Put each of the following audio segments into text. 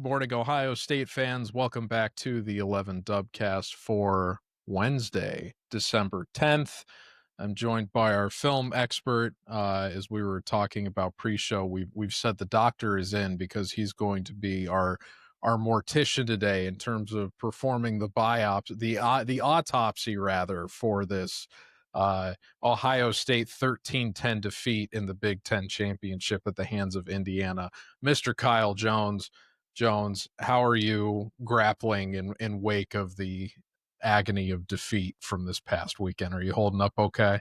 Good morning, Ohio State fans. Welcome back to the 11 Dubcast for Wednesday, December 10th. I'm joined by our film expert. As we were talking about pre-show, we've said the doctor is in because he's going to be our mortician today in terms of performing the biopsy, the autopsy rather, for this Ohio State 13-10 defeat in the Big Ten championship at the hands of Indiana. Mr. Kyle Jones. Jones, how are you grappling in wake of the agony of defeat from this past weekend? Are you holding up okay?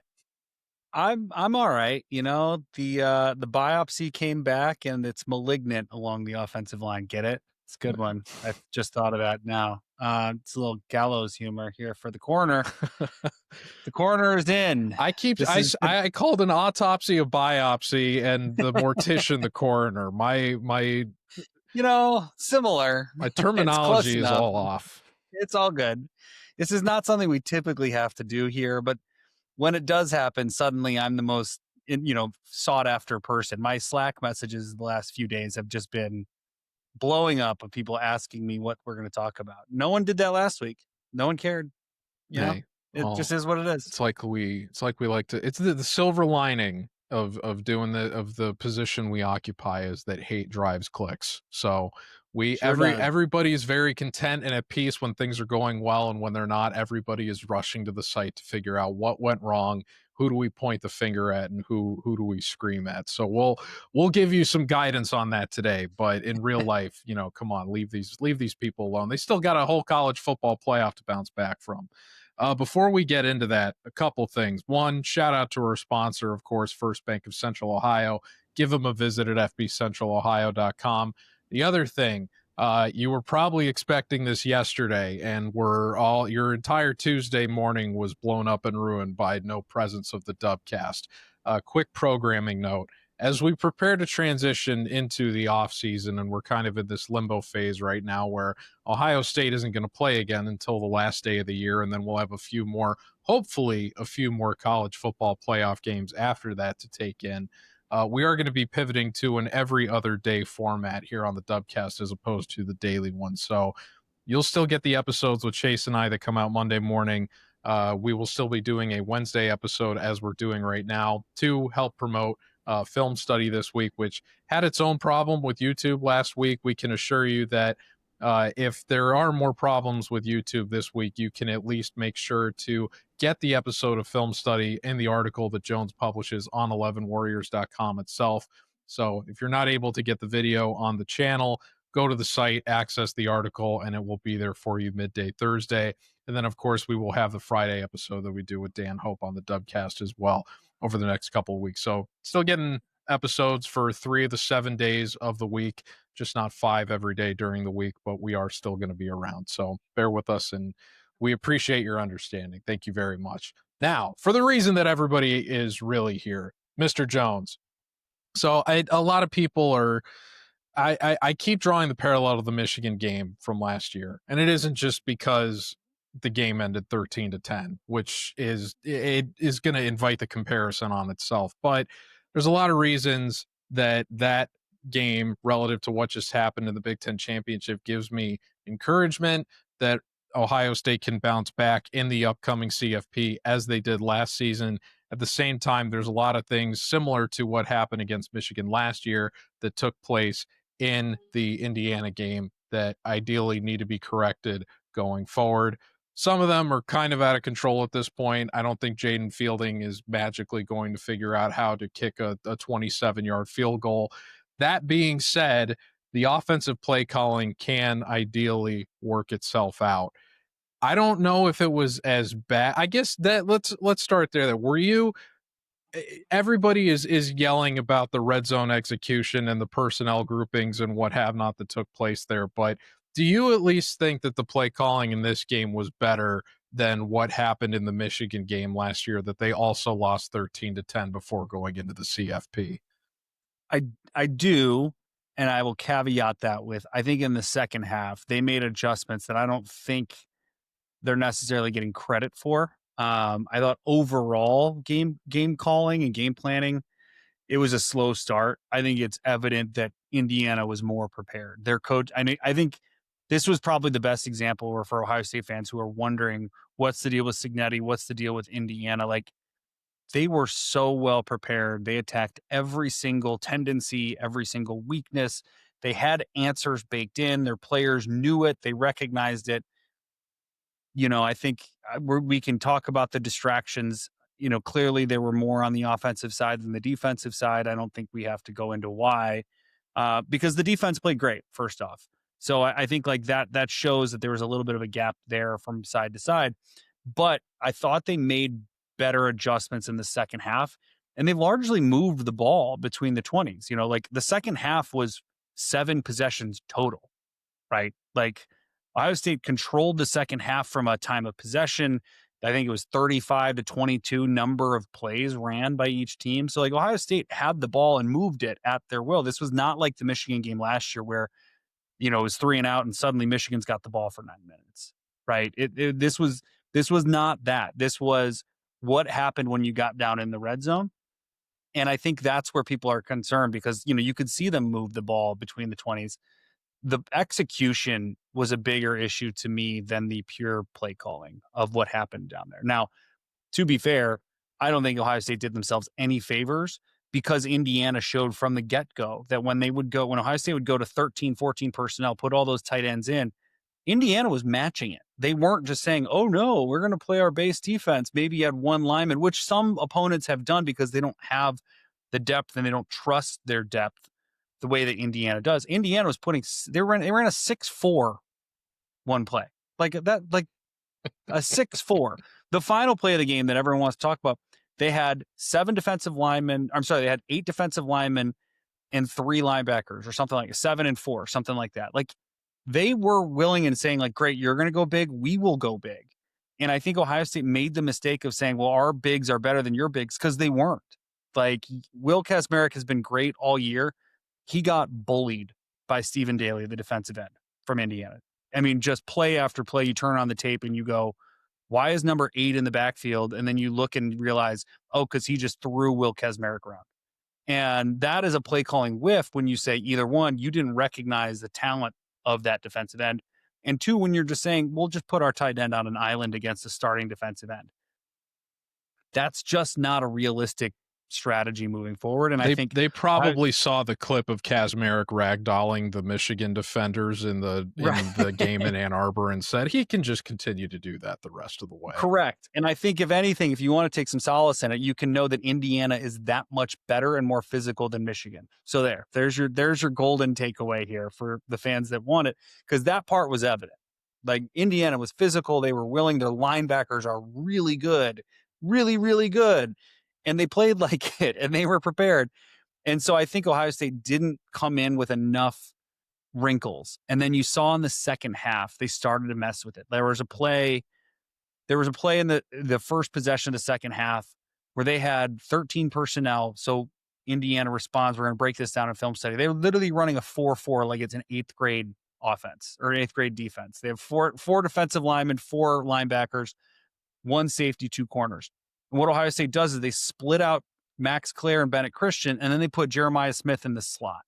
I'm all right. The biopsy came back and it's malignant along the offensive line. Get it? It's a good one. I just thought of that now. It's a little gallows humor here for the coroner. The coroner is in. I keep This is the, I called an autopsy a biopsy and the mortician the coroner. similar. My It's close terminology is enough. all off. It's all good. This is not something we typically have to do here, but when it does happen, suddenly I'm the most sought after person. My Slack messages the last few days have just been blowing up of people asking me what we're going to talk about. No one did that last week. No one cared. You know, Hey, it well, just is what it is. it's like we like to. It's the silver lining of doing the position we occupy is that hate drives clicks. So Sure does. everybody is very content and at peace when things are going well, and when they're not, everybody is rushing to the site to figure out what went wrong. Who do we point the finger at, and who do we scream at? So we'll give you some guidance on that today. But in real life, come on, leave these people alone. They still got a whole college football playoff to bounce back from. Before we get into that, a couple things. One, shout out to our sponsor, of course, First Bank of Central Ohio. Give them a visit at fbcentralohio.com. The other thing, you were probably expecting this yesterday, and your entire Tuesday morning was blown up and ruined by no presence of the Dubcast. Quick programming note. As we prepare to transition into the offseason, and we're kind of in this limbo phase right now where Ohio State isn't going to play again until the last day of the year, and then we'll have hopefully a few more college football playoff games after that to take in. We are going to be pivoting to an every other day format here on the Dubcast as opposed to the daily one. So you'll still get the episodes with Chase and I that come out Monday morning. We will still be doing a Wednesday episode as we're doing right now to help promote film study this week, which had its own problem with YouTube last week. We can assure you that if there are more problems with YouTube this week, you can at least make sure to get the episode of film study in the article that Jones publishes on 11warriors.com itself. So if you're not able to get the video on the channel, go to the site, access the article, and it will be there for you midday Thursday. And then, of course, we will have the Friday episode that we do with Dan Hope on the Dubcast as well over the next couple of weeks. So still getting episodes for 3 of the 7 days of the week, just not 5 every day during the week, but we are still going to be around. So bear with us, and we appreciate your understanding. Thank you very much. Now, for the reason that everybody is really here, Mr. Jones. So a lot of people are I keep drawing the parallel to the Michigan game from last year, and it isn't just because the game ended 13-10, which is going to invite the comparison on itself. But there's a lot of reasons that game relative to what just happened in the Big Ten championship gives me encouragement that Ohio State can bounce back in the upcoming CFP as they did last season. At the same time, there's a lot of things similar to what happened against Michigan last year that took place in the Indiana game that ideally need to be corrected going forward. Some of them are kind of out of control at this point. I don't think Jaden Fielding is magically going to figure out how to kick a 27-yard field goal. That being said, the offensive play calling can ideally work itself out. I don't know if it was as bad. I guess that let's start there. Were you everybody is yelling about the red zone execution and the personnel groupings and what have not that took place there, but do you at least think that the play calling in this game was better than what happened in the Michigan game last year, that they also lost 13-10 before going into the CFP? I do, and I will caveat that with I think in the second half they made adjustments that I don't think they're necessarily getting credit for. I thought overall game calling and game planning it was a slow start. I think it's evident that Indiana was more prepared. Their coach, I think this was probably the best example for Ohio State fans who are wondering what's the deal with Signetti, what's the deal with Indiana. Like, they were so well prepared. They attacked every single tendency, every single weakness. They had answers baked in. Their players knew it. They recognized it. I think we can talk about the distractions. Clearly there were more on the offensive side than the defensive side. I don't think we have to go into why, because the defense played great, first off. So I think like that shows that there was a little bit of a gap there from side to side. But I thought they made better adjustments in the second half, and they largely moved the ball between the 20s. Like the second half was 7 possessions total, right? Like Ohio State controlled the second half from a time of possession. I think it was 35 to 22 number of plays ran by each team. So like Ohio State had the ball and moved it at their will. This was not like the Michigan game last year where, it was 3 and out and suddenly Michigan's got the ball for 9 minutes, right? This was not that. This was what happened when you got down in the red zone. And I think that's where people are concerned because, you could see them move the ball between the 20s. The execution was a bigger issue to me than the pure play calling of what happened down there. Now, to be fair, I don't think Ohio State did themselves any favors because Indiana showed from the get-go that when Ohio State would go to 13, 14 personnel, put all those tight ends in, Indiana was matching it. They weren't just saying, oh no, we're going to play our base defense. Maybe you had one lineman, which some opponents have done because they don't have the depth and they don't trust their depth the way that Indiana does. Indiana was they ran a 6-4 one play. Like that, like a 6-4. The final play of the game that everyone wants to talk about, they had 8 defensive linemen and 3 linebackers or something like 7 and 4, something like that. Like they were willing and saying like, great, you're going to go big. We will go big. And I think Ohio State made the mistake of saying, well, our bigs are better than your bigs because they weren't. Like Will Kazmarek has been great all year. He got bullied by Stephen Daly, the defensive end from Indiana. I mean, just play after play, you turn on the tape and you go, why is number 8 in the backfield? And then you look and realize, oh, because he just threw Will Kazmarek around. And that is a play calling whiff when you say either one, you didn't recognize the talent of that defensive end. And 2, when you're just saying, we'll just put our tight end on an island against the starting defensive end. That's just not a realistic strategy moving forward. And I think they probably saw the clip of Kazmarek ragdolling the Michigan defenders in the game in Ann Arbor and said he can just continue to do that the rest of the way. Correct. And I think if anything, if you want to take some solace in it, you can know that Indiana is that much better and more physical than Michigan. So there's your golden takeaway here for the fans that want it, because that part was evident. Like Indiana was physical. They were willing. Their linebackers are really good, really, really good. And they played like it, and they were prepared. And so I think Ohio State didn't come in with enough wrinkles. And then you saw in the second half, they started to mess with it. There was a play in the first possession of the second half where they had 13 personnel. So Indiana responds, we're going to break this down in film study. They were literally running a 4-4 like it's an 8th grade offense or 8th grade defense. They have four defensive linemen, 4 linebackers, 1 safety, 2 corners. And what Ohio State does is they split out Max Clare and Bennett Christian, and then they put Jeremiah Smith in the slot.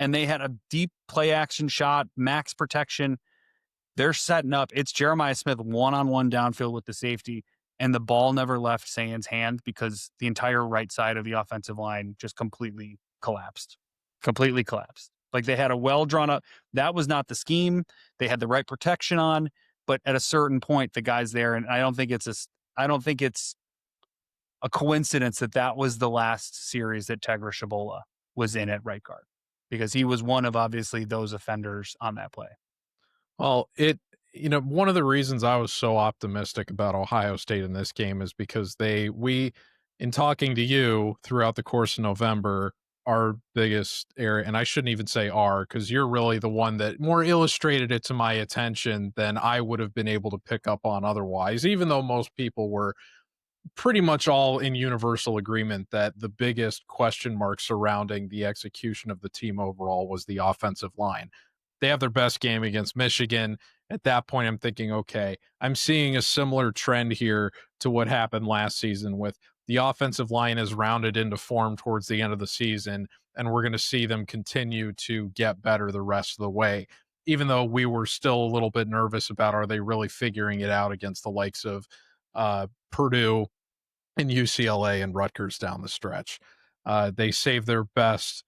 And they had a deep play action shot, max protection. They're setting up. It's Jeremiah Smith one-on-one downfield with the safety, and the ball never left Sayin's hand because the entire right side of the offensive line just completely collapsed. Like they had a well drawn up. That was not the scheme. They had the right protection on, but at a certain point, the guy's there, and I don't think it's a coincidence that was the last series that Tegra Shabola was in at right guard, because he was one of obviously those offenders on that play. Well, one of the reasons I was so optimistic about Ohio State in this game is because in talking to you throughout the course of November, our biggest area, and I shouldn't even say our, because you're really the one that more illustrated it to my attention than I would have been able to pick up on otherwise, even though most people were pretty much all in universal agreement that the biggest question mark surrounding the execution of the team overall was the offensive line. They have their best game against Michigan. At that point, I'm thinking, okay, I'm seeing a similar trend here to what happened last season with the offensive line has rounded into form towards the end of the season, and we're going to see them continue to get better the rest of the way. Even though we were still a little bit nervous about, are they really figuring it out against the likes of Purdue and UCLA and Rutgers down the stretch. They saved their best.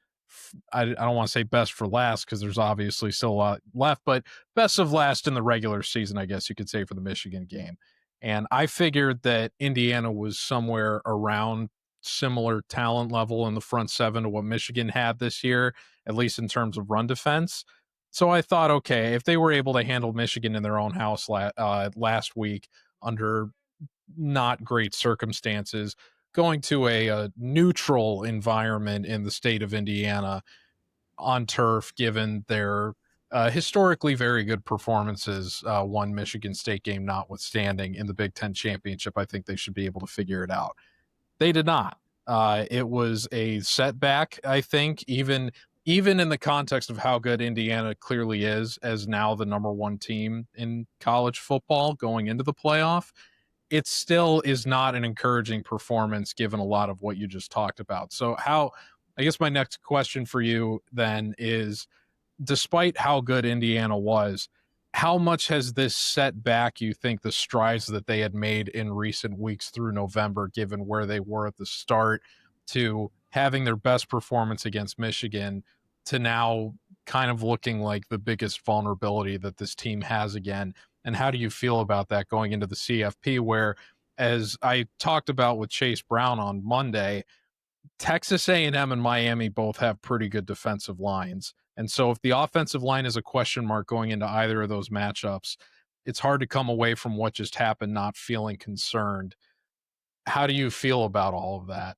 I don't want to say best for last because there's obviously still a lot left, but best of last in the regular season, I guess you could say, for the Michigan game. And I figured that Indiana was somewhere around similar talent level in the front seven to what Michigan had this year, at least in terms of run defense. So I thought, okay, if they were able to handle Michigan in their own house last week under not great circumstances, going to a neutral environment in the state of Indiana on turf, given their historically very good performances, one Michigan State game notwithstanding in the Big Ten championship, I think they should be able to figure it out. They did not. It was a setback, I think, even in the context of how good Indiana clearly is as now the number one team in college football going into the playoff. It still is not an encouraging performance given a lot of what you just talked about. So I guess my next question for you then is, despite how good Indiana was, how much has this set back, you think, the strides that they had made in recent weeks through November, given where they were at the start, to having their best performance against Michigan, to now kind of looking like the biggest vulnerability that this team has again? And how do you feel about that going into the CFP, where, as I talked about with Chase Brown on Monday, Texas A&M and Miami both have pretty good defensive lines. And so if the offensive line is a question mark going into either of those matchups, it's hard to come away from what just happened not feeling concerned. How do you feel about all of that?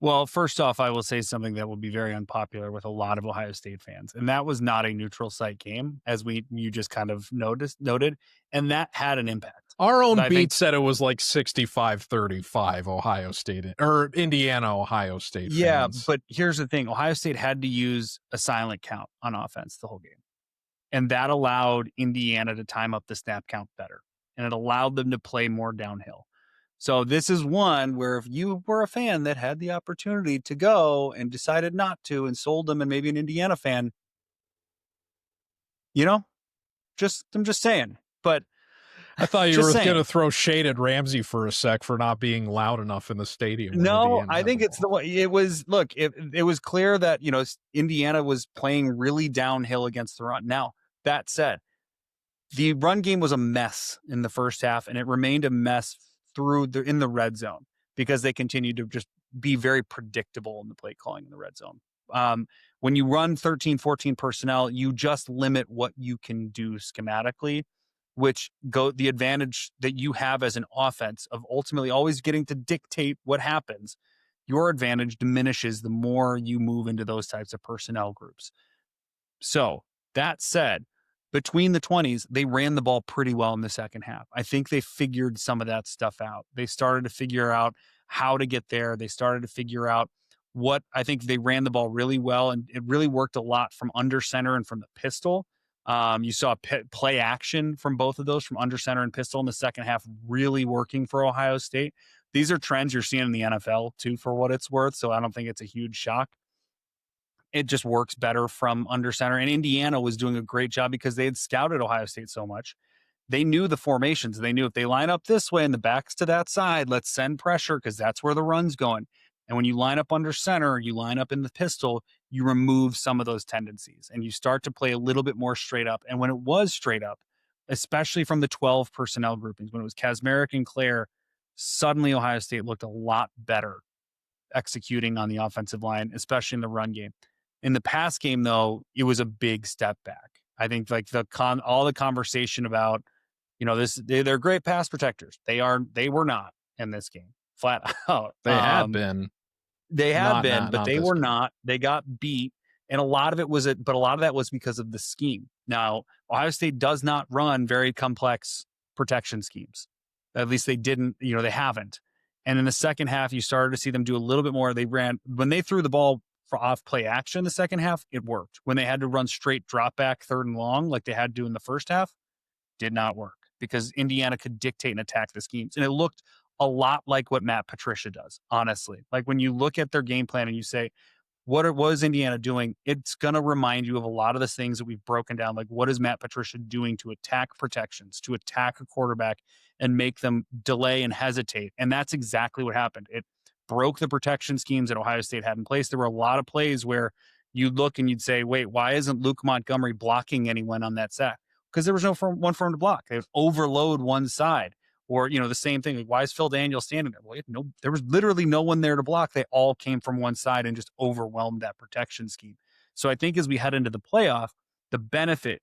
Well, first off, I will say something that will be very unpopular with a lot of Ohio State fans, and that was not a neutral site game, as you just kind of noted, and that had an impact. Our own beat said it was like 65-35 Ohio State or Indiana, Ohio State Yeah, fans. but here's the thing. Ohio State had to use a silent count on offense the whole game, and that allowed Indiana to time up the snap count better, and it allowed them to play more downhill. So this is one where if you were a fan that had the opportunity to go and decided not to and sold them, and maybe an Indiana fan, I'm just saying. But I thought you were going to throw shade at Ramsey for a sec for not being loud enough in the stadium. No, I think it's the way it was. Look, it was clear that, Indiana was playing really downhill against the run. Now, that said, the run game was a mess in the first half, and it remained a mess in the red zone because they continued to just be very predictable in the play calling in the red zone. When you run 13, 14 personnel, you just limit what you can do schematically, the advantage that you have as an offense of ultimately always getting to dictate what happens. Your advantage diminishes the more you move into those types of personnel groups. So that said, between the 20s, they ran the ball pretty well in the second half. I think they figured some of that stuff out. They started to figure out how to get there. They started to figure out I think they ran the ball really well, and it really worked a lot from under center and from the pistol. You saw play action from both of those, from under center and pistol, in the second half, really working for Ohio State. These are trends you're seeing in the NFL too, for what it's worth. So I don't think it's a huge shock. It just works better from under center. And Indiana was doing a great job because they had scouted Ohio State so much. They knew the formations. They knew if they line up this way and the back's to that side, let's send pressure because that's where the run's going. And when you line up under center, you line up in the pistol, you remove some of those tendencies and you start to play a little bit more straight up. And when it was straight up, especially from the 12 personnel groupings, when it was Kazmarek and Claire, suddenly Ohio State looked a lot better executing on the offensive line, especially in the run game. In the pass game, though, it was a big step back. I think like all the conversation about, they're great pass protectors. They were not in this game, flat out. They had been. They had been, but they were not. They got beat. And a lot of it was but a lot of that was because of the scheme. Now, Ohio State does not run very complex protection schemes. At least they didn't, they haven't. And in the second half, you started to see them do a little bit more. When they threw the ball for off play action in the second half, it worked. When they had to run straight drop back 3rd and long, like they had to do in the first half, did not work because Indiana could dictate and attack the schemes. And it looked a lot like what Matt Patricia does, honestly. Like when you look at their game plan and you say, what is Indiana doing? It's going to remind you of a lot of the things that we've broken down. Like, what is Matt Patricia doing to attack protections, to attack a quarterback and make them delay and hesitate? And that's exactly what happened. It broke the protection schemes that Ohio State had in place. There were a lot of plays where you'd look and you'd say, wait, why isn't Luke Montgomery blocking anyone on that sack? Because there was no one for him to block. They would overload one side. Or, the same thing. Like, why is Phil Daniels standing there? Well, there was literally no one there to block. They all came from one side and just overwhelmed that protection scheme. So I think as we head into the playoff, the benefit,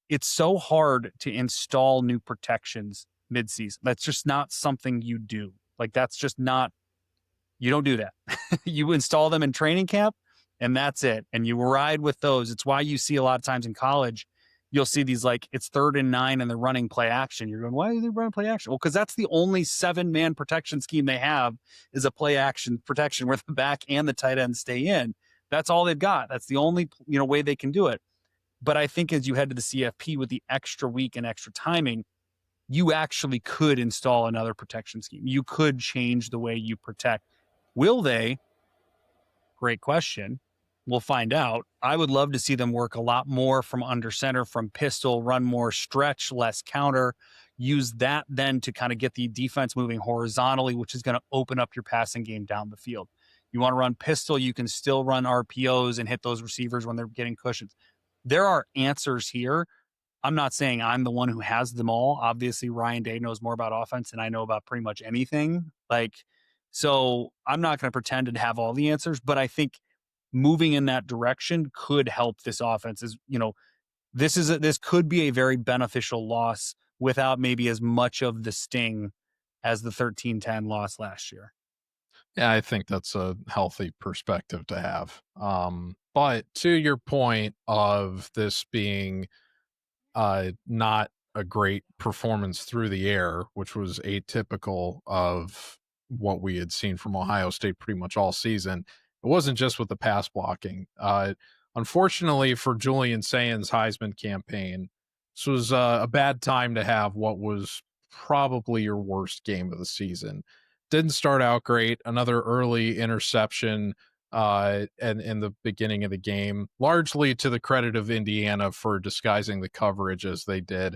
it's so hard to install new protections midseason. That's just not something you do. Like, that's just not, you don't do that. You install them in training camp and that's it. And you ride with those. It's why you see a lot of times in college, you'll see these, like, it's 3rd and 9 and they're running play action. You're going, why are they running play action? Well, because that's the only 7-man protection scheme they have is a play action protection where the back and the tight end stay in. That's all they've got. That's the only, way they can do it. But I think as you head to the CFP with the extra week and extra timing, you actually could install another protection scheme. You could change the way you protect. Will they? Great question. We'll find out. I would love to see them work a lot more from under center, from pistol, run more stretch, less counter. Use that then to kind of get the defense moving horizontally, which is going to open up your passing game down the field. You want to run pistol, you can still run RPOs and hit those receivers when they're getting cushions. There are answers here. I'm not saying I'm the one who has them all. Obviously, Ryan Day knows more about offense than I know about pretty much anything. So I'm not going to pretend to have all the answers, but I think moving in that direction could help this offense. This could be a very beneficial loss without maybe as much of the sting as the 13-10 loss last year. Yeah, I think that's a healthy perspective to have. But to your point of this being not a great performance through the air, which was atypical of what we had seen from Ohio State pretty much all season, it wasn't just with the pass blocking. Unfortunately for Julian Sayin's Heisman campaign, this was a bad time to have what was probably your worst game of the season. Didn't start out great. Another early interception and in the beginning of the game, largely to the credit of Indiana for disguising the coverage as they did,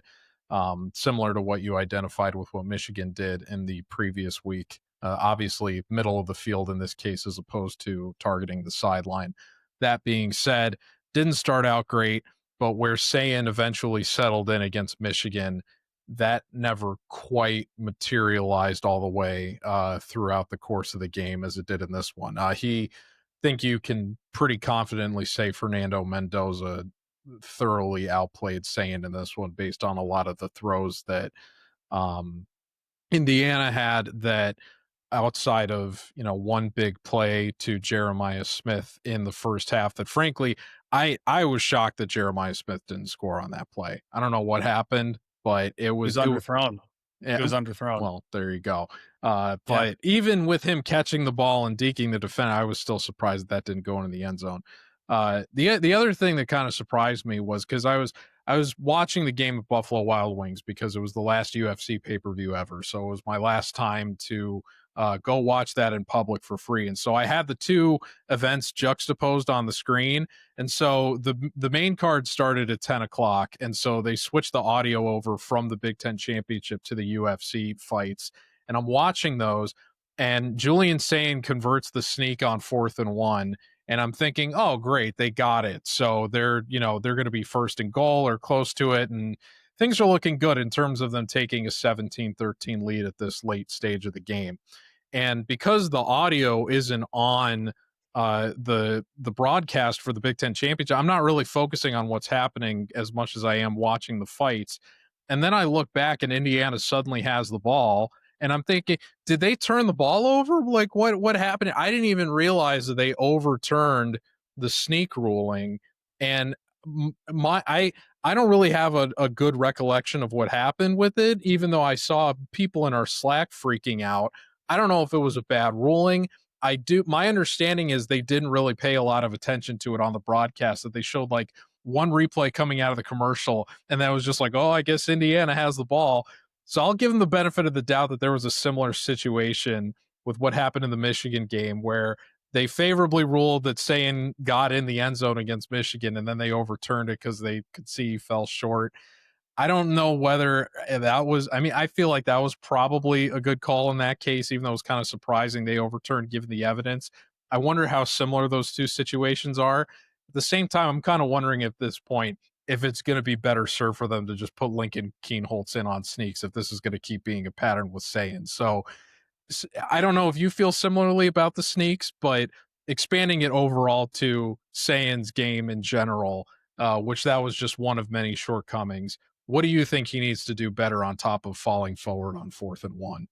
similar to what you identified with what Michigan did in the previous week. Obviously, middle of the field in this case, as opposed to targeting the sideline. That being said, didn't start out great, but where Sayin eventually settled in against Michigan, that never quite materialized all the way throughout the course of the game as it did in this one. Think you can pretty confidently say Fernando Mendoza thoroughly outplayed Sayin in this one based on a lot of the throws that Indiana had that outside of, one big play to Jeremiah Smith in the first half that frankly, I was shocked that Jeremiah Smith didn't score on that play. I don't know what happened, but it was underthrown. Yeah, it was underthrown. Well, there you go. But even with him catching the ball and deking the defender, I was still surprised that didn't go into the end zone. The other thing that kind of surprised me was because I was watching the game at Buffalo Wild Wings because it was the last UFC pay-per-view ever. So it was my last time to go watch that in public for free. And so I had the two events juxtaposed on the screen. And so the main card started at 10 o'clock. And so they switched the audio over from the Big Ten Championship to the UFC fights. And I'm watching those, and Julian Sayin converts the sneak on 4th and 1. And I'm thinking, oh, great, they got it. So they're going to be first and goal or close to it. And things are looking good in terms of them taking a 17-13 lead at this late stage of the game. And because the audio isn't on the broadcast for the Big Ten Championship, I'm not really focusing on what's happening as much as I am watching the fights. And then I look back and Indiana suddenly has the ball. And I'm thinking, did they turn the ball over? Like, what happened? I didn't even realize that they overturned the sneak ruling. And I don't really have a good recollection of what happened with it, even though I saw people in our Slack freaking out. I don't know if it was a bad ruling. My understanding is they didn't really pay a lot of attention to it on the broadcast, that they showed like one replay coming out of the commercial, and that was just like, oh, I guess Indiana has the ball. So I'll give them the benefit of the doubt that there was a similar situation with what happened in the Michigan game where they favorably ruled that Sayin got in the end zone against Michigan, and then they overturned it because they could see he fell short. I don't know whether that was, I mean, I feel like that was probably a good call in that case, even though it was kind of surprising they overturned given the evidence. I wonder how similar those two situations are. At the same time, I'm kind of wondering at this point if it's going to be better served for them to just put Lincoln Keenholz in on sneaks if this is going to keep being a pattern with Sayin. So I don't know if you feel similarly about the sneaks, but expanding it overall to Sayin's game in general, which that was just one of many shortcomings. What do you think he needs to do better on top of falling forward on 4th and 1?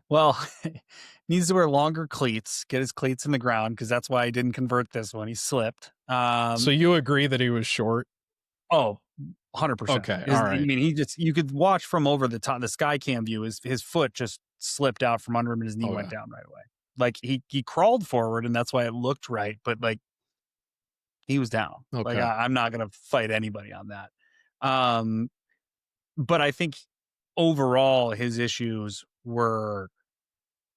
Well, needs to wear longer cleats, get his cleats in the ground, because that's why he didn't convert this one. He slipped. So you agree that he was short? Oh, 100%. Okay, I all right. mean, you could watch from over the top, the sky cam view, his foot just slipped out from under him and his knee went down right away. Like he crawled forward and that's why it looked right, but like he was down. Like Okay. I'm not going to fight anybody on that. Um, but I think overall his issues were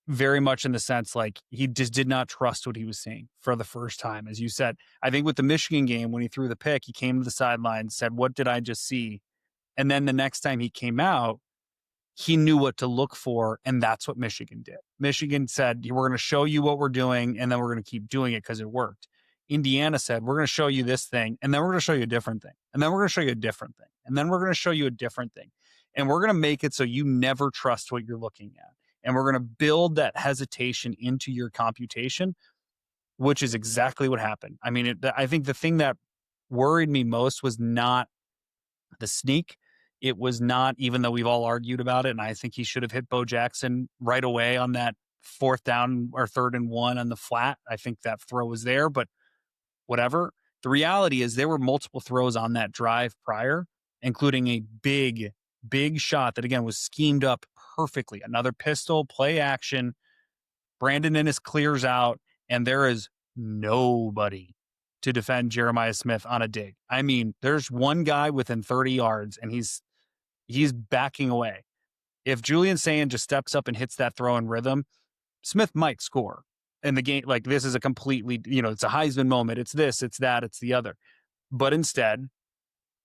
very much in the sense like he just did not trust what he was seeing for the first time. As you said, I think with the Michigan game, when he threw the pick, he came to the sideline, said, "What did I just see?" And then the next time he came out, he knew what to look for. And that's what Michigan did. Michigan said, "We're going to show you what we're doing, and then we're going to keep doing it because it worked." Indiana said, "We're going to show you this thing, and then we're going to show you a different thing. And then we're going to show you a different thing. And then we're going to show you a different thing. And we're going to make it so you never trust what you're looking at. And we're going to build that hesitation into your computation," which is exactly what happened. I mean, I think the thing that worried me most was not the sneak. It was not, even though we've all argued about it, and I think he should have hit Bo Jackson right away on that 4th down or 3rd and 1 on the flat. I think that throw was there, but whatever. The reality is there were multiple throws on that drive prior, including a big, big shot that again was schemed up perfectly. Another pistol, play action. Brandon Innes clears out, and there is nobody to defend Jeremiah Smith on a dig. I mean, there's one guy within 30 yards, and he's backing away. If Julian Sayin just steps up and hits that throw in rhythm, Smith might score. And the game, like this is a completely, it's a Heisman moment. It's this, it's that, it's the other. But instead,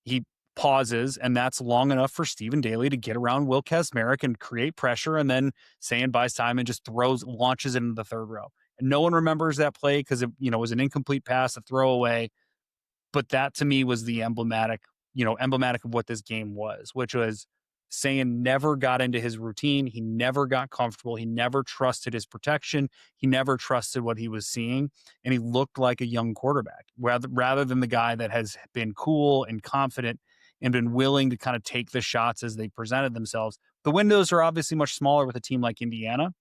he pauses, and that's long enough for Stephen Daly to get around Will Kesmerick and create pressure. And then Sayin buys time and just launches it into the third row. And no one remembers that play because it, was an incomplete pass, a throwaway. But that to me was the emblematic of what this game was, which was Sayin never got into his routine. He never got comfortable. He never trusted his protection. He never trusted what he was seeing. And he looked like a young quarterback rather than the guy that has been cool and confident and been willing to kind of take the shots as they presented themselves. The windows are obviously much smaller with a team like Indiana,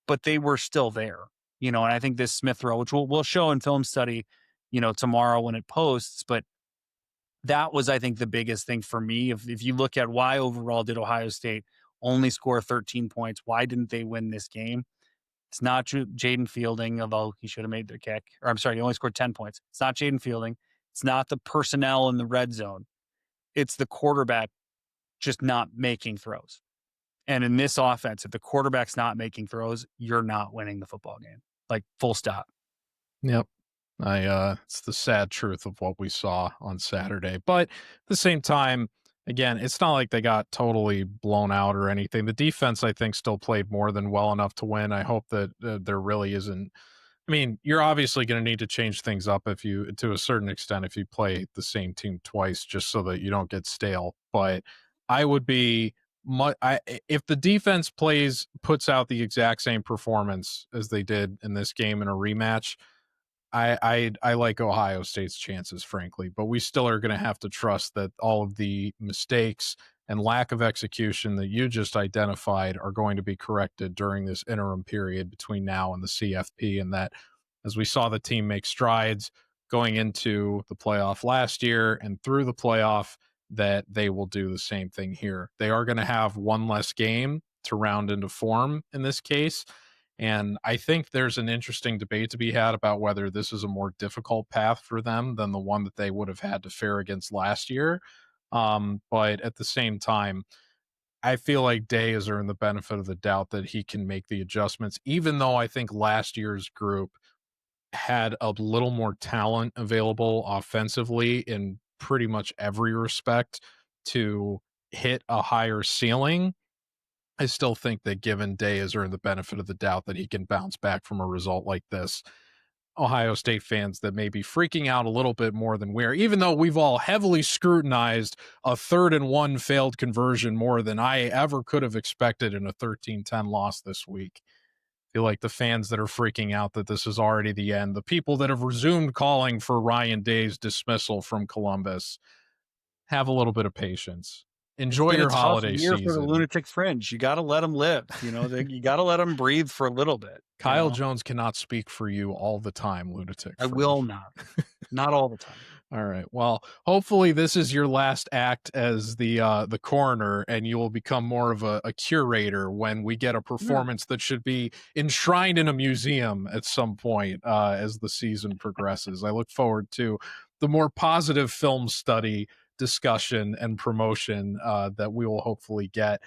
but they were still there, and I think this Smith throw, which we'll show in film study, tomorrow when it posts, but that was, I think, the biggest thing for me. If you look at why overall did Ohio State only score 13 points, why didn't they win this game? It's not Jaden Fielding, although he should have made their kick. Or I'm sorry, he only scored 10 points. It's not Jaden Fielding. It's not the personnel in the red zone. It's the quarterback just not making throws. And in this offense, if the quarterback's not making throws, you're not winning the football game. Like, full stop. Yep. It's the sad truth of what we saw on Saturday. But at the same time, again, it's not like they got totally blown out or anything. The defense, I think, still played more than well enough to win. I hope that there really isn't. I mean, you're obviously going to need to change things up to a certain extent, if you play the same team twice, just so that you don't get stale. But I would be if the defense puts out the exact same performance as they did in this game in a rematch. I like Ohio State's chances, frankly, but we still are going to have to trust that all of the mistakes and lack of execution that you just identified are going to be corrected during this interim period between now and the CFP, and that as we saw the team make strides going into the playoff last year and through the playoff, that they will do the same thing here. They are going to have one less game to round into form in this case. And I think there's an interesting debate to be had about whether this is a more difficult path for them than the one that they would have had to fare against last year. But at the same time, I feel like Day is earned the benefit of the doubt that he can make the adjustments, even though I think last year's group had a little more talent available offensively in pretty much every respect to hit a higher ceiling. I still think that given Day has earned the benefit of the doubt that he can bounce back from a result like this. Ohio State fans that may be freaking out a little bit more than we are, even though we've all heavily scrutinized a 3rd-and-1 failed conversion more than I ever could have expected in a 13-10 loss this week. I feel like the fans that are freaking out that this is already the end, the people that have resumed calling for Ryan Day's dismissal from Columbus, have a little bit of patience. It's Enjoy been a your tough holiday year for the season. lunatic fringe. You got to let them live. You got to let them breathe for a little bit. Kyle Jones cannot speak for you all the time, lunatic I fringe. will not all the time. All right. Well, hopefully this is your last act as the coroner, and you will become more of a curator when we get a performance that should be enshrined in a museum at some point as the season progresses. I look forward to the more positive film study discussion and promotion that we will hopefully get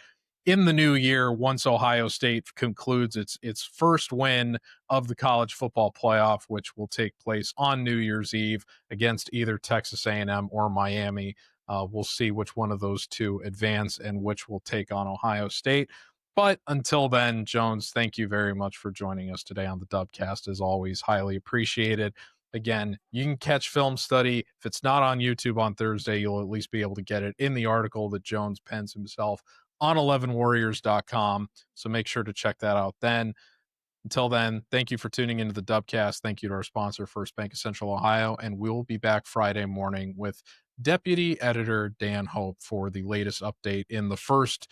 in the new year once Ohio State concludes its first win of the college football playoff, which will take place on New Year's Eve against either Texas A&M or Miami. We'll see which one of those two advance and which will take on Ohio State. But until then, Jones, thank you very much for joining us today on the Dubcast. As always, highly appreciated. Again, you can catch Film Study. If it's not on YouTube on Thursday, you'll at least be able to get it in the article that Jones pens himself on 11warriors.com. So make sure to check that out then. Until then, thank you for tuning into the Dubcast. Thank you to our sponsor, First Bank of Central Ohio. And we'll be back Friday morning with Deputy Editor Dan Hope for the latest update in the first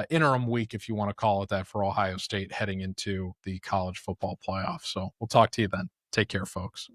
interim week, if you want to call it that, for Ohio State heading into the college football playoff. So we'll talk to you then. Take care, folks.